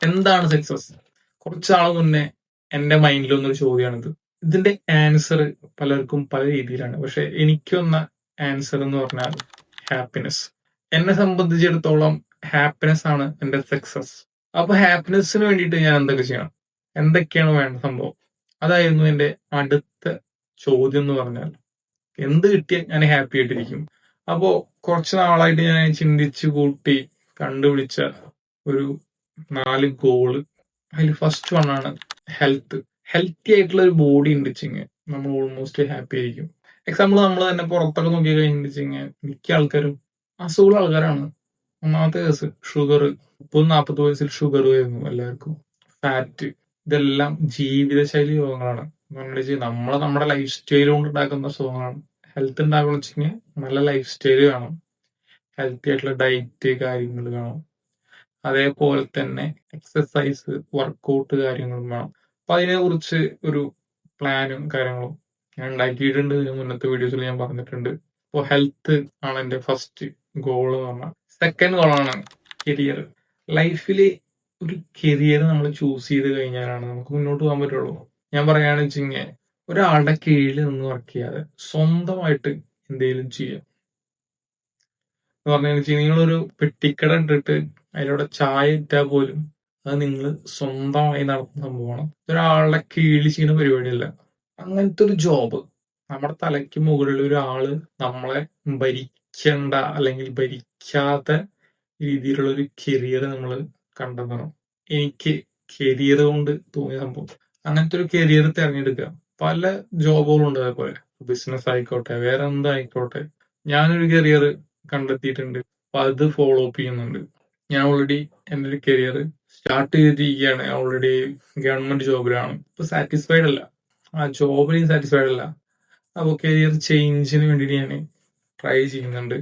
എന്താണ് സക്സസ്? കുറച്ചാൾ മുന്നേ എന്റെ മൈൻഡിൽ വന്നൊരു ചോദ്യമാണിത്. ഇതിന്റെ ആൻസർ പലർക്കും പല രീതിയിലാണ്. പക്ഷെ എനിക്ക് വന്ന ആൻസർ എന്ന് പറഞ്ഞാൽ ഹാപ്പിനെസ്. എന്നെ സംബന്ധിച്ചിടത്തോളം ഹാപ്പിനെസ് ആണ് എന്റെ സക്സസ്. അപ്പൊ ഹാപ്പിനെസ്സിന് വേണ്ടിയിട്ട് ഞാൻ എന്തൊക്കെ ചെയ്യണം, എന്തൊക്കെയാണ് വേണ്ട സംഭവം, അതായിരുന്നു എന്റെ അടുത്ത ചോദ്യം എന്ന് പറഞ്ഞാൽ. എന്ത് കിട്ടിയാൽ ഞാൻ ഹാപ്പി ആയിട്ടിരിക്കും. അപ്പോ കുറച്ച് നാളായിട്ട് ഞാൻ ചിന്തിച്ചു കൂട്ടി കണ്ടുപിടിച്ച ഒരു 4 ഗോള്. അതിൽ ഫസ്റ്റ് വൺ ആണ് ഹെൽത്ത്. ഹെൽത്തി ആയിട്ടുള്ള ഒരു ബോഡി ഉണ്ടെച്ചിങ് നമ്മൾ ഓൾമോസ്റ്റ് ഹാപ്പി ആയിരിക്കും. എക്സാമ്പിൾ നമ്മൾ തന്നെ പുറത്തൊക്കെ നോക്കി കഴിഞ്ഞിട്ടുണ്ടെച്ചിങ് മിക്ക ആൾക്കാരും അസുഖമുള്ള ആൾക്കാരാണ്. ഒന്നാമത്തെ കേസ് ഷുഗർ. 30-40 വയസ്സിൽ ഷുഗർ വരുന്നു എല്ലാവർക്കും. ഫാറ്റ്. ഇതെല്ലാം ജീവിതശൈലി രോഗങ്ങളാണ്. നമ്മുടെ ലൈഫ് സ്റ്റൈൽ കൊണ്ട് ഉണ്ടാക്കുന്ന അസുഖങ്ങളാണ്. ഹെൽത്ത് ഉണ്ടാകണം വെച്ചെങ്കിൽ നല്ല ലൈഫ് സ്റ്റൈൽ വേണം, ഹെൽത്തി ആയിട്ടുള്ള ഡയറ്റ് കാര്യങ്ങൾ വേണം, അതേപോലെ തന്നെ എക്സസൈസ് വർക്കൗട്ട് കാര്യങ്ങളും വേണം. അപ്പൊ അതിനെ കുറിച്ച് ഒരു പ്ലാനും കാര്യങ്ങളും ഞാൻ ഉണ്ടാക്കിയിട്ടുണ്ട്. ഇതിന് മുന്നത്തെ വീഡിയോസിൽ ഞാൻ പറഞ്ഞിട്ടുണ്ട്. അപ്പോൾ ഹെൽത്ത് ആണ് എന്റെ ഫസ്റ്റ് ഗോൾ എന്ന് പറഞ്ഞാൽ. സെക്കൻഡ് ഗോളാണ് കരിയർ. ലൈഫിൽ ഒരു കരിയർ നമ്മൾ ചൂസ് ചെയ്ത് കഴിഞ്ഞാലാണ് നമുക്ക് മുന്നോട്ട് പോകാൻ പറ്റുള്ളൂ. ഞാൻ പറയുകയാണെന്ന് വെച്ചിങ്ങനെ ഒരാളുടെ കീഴിൽ നിന്ന് വർക്ക് ചെയ്യാതെ സ്വന്തമായിട്ട് എന്തെങ്കിലും ചെയ്യാം എന്ന് പറഞ്ഞു. നിങ്ങളൊരു പെട്ടിക്കട ഇട്ടിട്ട് അതിലൂടെ ചായ ഇട്ടാൽ പോലും അത് നിങ്ങൾ സ്വന്തമായി നടത്തുന്ന സംഭവമാണ്. ഒരാളുടെ കീഴിൽ ചെയ്യുന്ന പരിപാടിയല്ല. അങ്ങനത്തെ ഒരു ജോബ്, നമ്മുടെ തലയ്ക്ക് മുകളിൽ ഒരാള് നമ്മളെ ഭരിക്കേണ്ട അല്ലെങ്കിൽ ഭരിക്കാത്ത രീതിയിലുള്ള ഒരു കരിയർ നമ്മൾ കണ്ടെത്തണം. എനിക്ക് കരിയർ കൊണ്ട് തോന്നിയ സംഭവം അങ്ങനത്തെ ഒരു കരിയർ തിരഞ്ഞെടുക്കുക. പല ജോബുകളുണ്ട് അതേപോലെ. ബിസിനസ് ആയിക്കോട്ടെ, വേറെ എന്തായിക്കോട്ടെ. ഞാനൊരു കരിയർ കണ്ടെത്തിയിട്ടുണ്ട്. അപ്പൊ അത് ഫോളോ അപ്പ് ചെയ്യുന്നുണ്ട്. ഞാൻ ഓൾറെഡി എൻ്റെ ഒരു കരിയർ സ്റ്റാർട്ട് ചെയ്തിരിക്കുകയാണ്. ഓൾറെഡി ഗവൺമെന്റ് ജോബിലാണ്. ഇപ്പൊ സാറ്റിസ്ഫൈഡ് അല്ല, ആ ജോബിൽ സാറ്റിസ്ഫൈഡ് അല്ല. അപ്പോൾ കരിയർ ചേഞ്ചിന് വേണ്ടിയിട്ട് ഞാൻ ട്രൈ ചെയ്യുന്നുണ്ട്,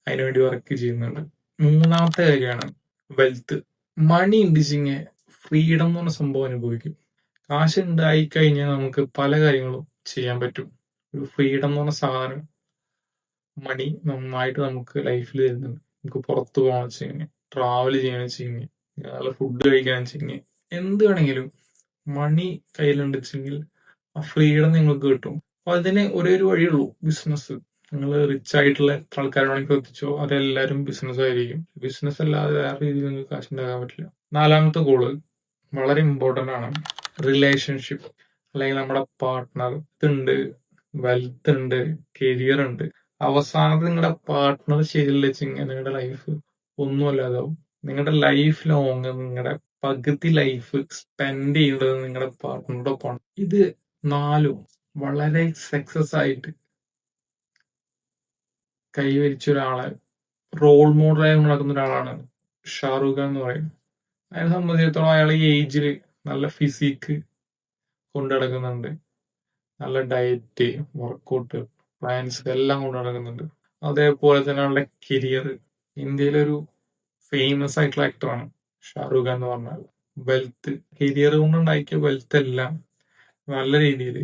അതിനുവേണ്ടി വർക്ക് ചെയ്യുന്നുണ്ട്. മൂന്നാമത്തെ കാര്യമാണ് വെൽത്ത്. മണി ഉണ്ടിച്ചിങ് ഫ്രീഡം എന്ന് പറഞ്ഞ സംഭവം അനുഭവിക്കും. കാശ് ഉണ്ടായി കഴിഞ്ഞാൽ നമുക്ക് പല കാര്യങ്ങളും ചെയ്യാൻ പറ്റും. ഒരു ഫ്രീഡം എന്ന് പറഞ്ഞ സാധനം മണി നന്നായിട്ട് നമുക്ക് ലൈഫിൽ തരുന്നുണ്ട്. നമുക്ക് പുറത്തു പോകണം വെച്ചിങ്ങനെ, ട്രാവൽ ചെയ്യണം വെച്ചിങ്ങനെ, നല്ല ഫുഡ് കഴിക്കാൻ വെച്ചിങ്ങനെ, എന്ത് വേണമെങ്കിലും മണി കയ്യിലുണ്ട് വെച്ചെങ്കിൽ ആ ഫ്രീഡം നിങ്ങൾക്ക് കിട്ടും. അപ്പൊ അതിന് ഒരേ ഒരു വഴിയുള്ളൂ, ബിസിനസ്. നിങ്ങൾ റിച്ച് ആയിട്ടുള്ള എത്ര ആൾക്കാരാണെങ്കിൽ എത്തിച്ചോ, അതെല്ലാവരും ബിസിനസ് ആയിരിക്കും. ബിസിനസ് അല്ലാതെ വേറെ രീതിയിൽ നിങ്ങൾക്ക് കാശ് ഉണ്ടാക്കാൻ പറ്റില്ല. നാലാമത്തെ ഗോള് വളരെ ഇമ്പോർട്ടന്റ് ആണ്, റിലേഷൻഷിപ്പ്. അല്ലെങ്കിൽ നമ്മുടെ പാർട്ട്ണർ ഉണ്ട്, വെൽത്ത് ഉണ്ട്, കരിയർ ഉണ്ട്. അവസാനത്ത് നിങ്ങളുടെ പാർട്ട്ണർ ശരിയല്ല വെച്ചെങ്കിൽ നിങ്ങളുടെ ലൈഫ് ഒന്നുമല്ലാതാവും. നിങ്ങളുടെ ലൈഫ് ലോങ് നിങ്ങളുടെ പകുതി ലൈഫ് സ്പെൻഡ് ചെയ്യുന്നത് നിങ്ങളുടെ പാർട്ട്ണറോടൊപ്പമാണ്. ഇത് 4 വളരെ സക്സസ് ആയിട്ട് കൈവരിച്ച ഒരാളെ റോൾ മോഡലായി നടക്കുന്ന ഒരാളാണ് ഷാറൂഖ് ഖാൻ എന്ന് പറയുന്നത്. അതിനെ സംബന്ധിച്ചിടത്തോളം അയാൾ ഈ ഏജിൽ നല്ല ഫിസിക്ക് കൊണ്ടു നടക്കുന്നുണ്ട്, നല്ല ഡയറ്റ്, വർക്കൗട്ട്, പ്ലാൻസ് എല്ലാം കൊണ്ടു നടക്കുന്നുണ്ട്. അതേപോലെ തന്നെ ആളുടെ കരിയർ, ഇന്ത്യയിലൊരു ഫേമസ് ആയിട്ടുള്ള ആക്ടറാണ് ഷാറൂഖ് ഖാൻ എന്ന് പറഞ്ഞാൽ. വെൽത്ത്, കരിയർ കൊണ്ടുണ്ടാക്കിയ വെൽത്ത് എല്ലാം നല്ല രീതിയിൽ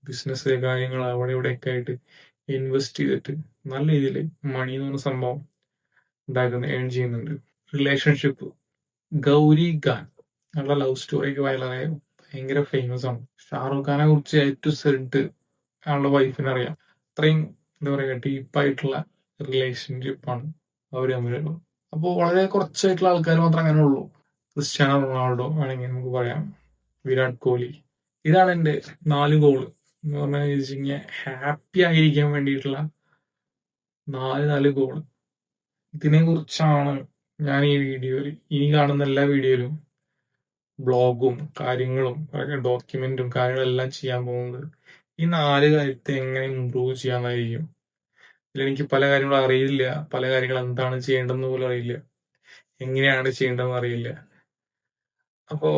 ബിസിനസ് കാര്യങ്ങൾ അവിടെ ഇവിടെയൊക്കെ ആയിട്ട് ഇൻവെസ്റ്റ് ചെയ്തിട്ട് നല്ല രീതിയിൽ മണി എന്ന് പറഞ്ഞ സംഭവം ഉണ്ടാക്കുന്ന ഏൺ ചെയ്യുന്നുണ്ട്. റിലേഷൻഷിപ്പ്, ഗൗരി ഖാൻ നല്ല ലവ് സ്റ്റോറിക്ക് വളരെ ഭയങ്കര ഫേമസ് ആണ്. ഷാറൂഖ് ഖാനെ കുറിച്ച് ഏറ്റവും സെഡ് ആളുടെ വൈഫിനെ അറിയാം. അത്രയും എന്താ പറയുക ഡീപ്പായിട്ടുള്ള റിലേഷൻഷിപ്പാണ് അവർ തമ്മിലുള്ളത്. അപ്പോൾ വളരെ കുറച്ചായിട്ടുള്ള ആൾക്കാർ മാത്രമേ അങ്ങനെ ഉള്ളൂ. ക്രിസ്ത്യാനോ റൊണാൾഡോ വേണമെങ്കിൽ നമുക്ക് പറയാം, വിരാട് കോഹ്ലി. ഇതാണ് എൻ്റെ 4 ഗോള് എന്ന് പറഞ്ഞാൽ ഹാപ്പി ആയിരിക്കാൻ വേണ്ടിയിട്ടുള്ള 4 ഗോള്. ഇതിനെ കുറിച്ചാണ് ഞാൻ ഈ വീഡിയോയിൽ, ഈ കാണുന്ന എല്ലാ വീഡിയോയിലും ബ്ലോഗും കാര്യങ്ങളും ഡോക്യുമെന്റും കാര്യങ്ങളെല്ലാം ചെയ്യാൻ പോകുന്നത്. ഈ 4 കാര്യത്തെ എങ്ങനെ ഇംപ്രൂവ് ചെയ്യാന്നായിരിക്കും. ഇതിലെനിക്ക് പല കാര്യങ്ങളും അറിയില്ല, പല കാര്യങ്ങൾ എന്താണ് ചെയ്യേണ്ടതെന്ന് പോലും അറിയില്ല, എങ്ങനെയാണ് ചെയ്യേണ്ടതെന്ന് അറിയില്ല. അപ്പോ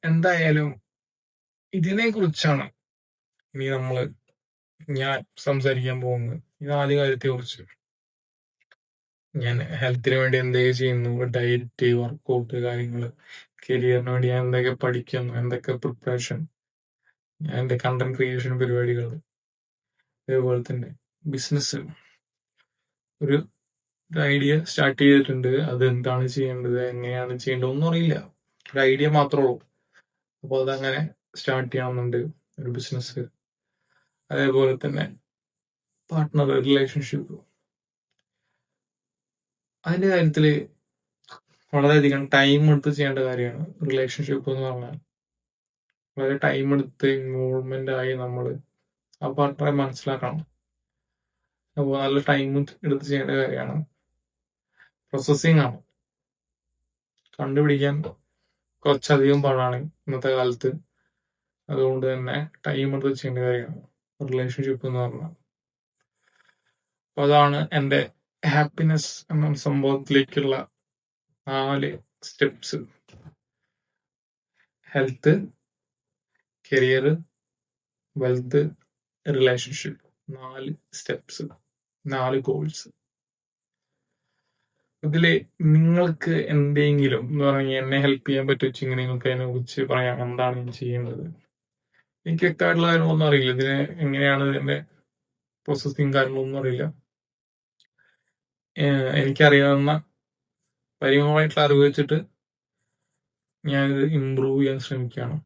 എന്തായാലും ഇതിനെ കുറിച്ചാണ് ഇനി ഞാൻ സംസാരിക്കാൻ പോകുന്നത്. ഈ 4 കാര്യത്തെ കുറിച്ച്. ഞാൻ ഹെൽത്തിന് വേണ്ടി എന്തൊക്കെ ചെയ്യുന്നു, ഡയറ്റ്, വർക്കൗട്ട് കാര്യങ്ങൾ, കരിയറിന് വേണ്ടി ഞാൻ എന്തൊക്കെ പഠിക്കുന്നു, എന്തൊക്കെ പ്രിപ്പറേഷൻ, ഞാൻ എൻ്റെ കണ്ടന്റ് ക്രിയേഷൻ പരിപാടികൾ, അതേപോലെ തന്നെ ബിസിനസ്. ഒരു ഐഡിയ സ്റ്റാർട്ട് ചെയ്തിട്ടുണ്ട്, അത് എന്താണ് ചെയ്യേണ്ടത്, എങ്ങനെയാണ് ചെയ്യേണ്ടത് ഒന്നും അറിയില്ല. ഒരു ഐഡിയ മാത്രമേ ഉള്ളൂ. അപ്പോൾ അതങ്ങനെ സ്റ്റാർട്ട് ചെയ്യണമെന്നുണ്ട് ഒരു ബിസിനസ്. അതേപോലെ തന്നെ പാർട്ട്ണർ റിലേഷൻഷിപ്പ്, അതിന്റെ കാര്യത്തിൽ വളരെയധികം ടൈം എടുത്ത് ചെയ്യേണ്ട കാര്യമാണ്. റിലേഷൻഷിപ്പ് എന്ന് പറഞ്ഞാൽ വളരെ ടൈം എടുത്ത് ഇൻവോൾവ്മെന്റ് ആയി നമ്മൾ ആ പാർട്ട്ണറെ മനസ്സിലാക്കണം. അപ്പോൾ നല്ല ടൈം എടുത്ത് ചെയ്യേണ്ട കാര്യമാണ്. പ്രോസസ്സിംഗ് ആണ്, കണ്ടുപിടിക്കാൻ കുറച്ചധികം പാടാണ് ഇന്നത്തെ കാലത്ത്. അതുകൊണ്ട് തന്നെ ടൈം എടുത്ത് ചെയ്യേണ്ട കാര്യമാണ് റിലേഷൻഷിപ്പ് എന്ന് പറഞ്ഞാൽ. അപ്പോൾ അതാണ് എൻ്റെ ഹാപ്പിനെസ് എന്ന സംഭവത്തിലേക്കുള്ള 4 steps. Health, career, wealth, relationship. 4 steps, 4 goals. ഇതില് നിങ്ങൾക്ക് എന്തെങ്കിലും എന്ന് പറഞ്ഞാൽ എന്നെ ഹെൽപ്പ് ചെയ്യാൻ പറ്റുവെച്ചെങ്കിൽ നിങ്ങൾക്ക് അതിനെ കുറിച്ച് പറയാം. എന്താണ് ഞാൻ ചെയ്യേണ്ടത്? എനിക്ക് വ്യക്തമായിട്ടുള്ള കാര്യങ്ങളൊന്നും അറിയില്ല. ഇതിന് എങ്ങനെയാണ് ഇതിന്റെ പ്രോസസ്സിങ് കാര്യങ്ങളൊന്നും അറിയില്ല. എനിക്കറിയാവുന്ന പരിമിതമായിട്ടുള്ള അറിവ് വെച്ചിട്ട് ഞാനിത് ഇമ്പ്രൂവ് ചെയ്യാൻ ശ്രമിക്കുകയാണ്.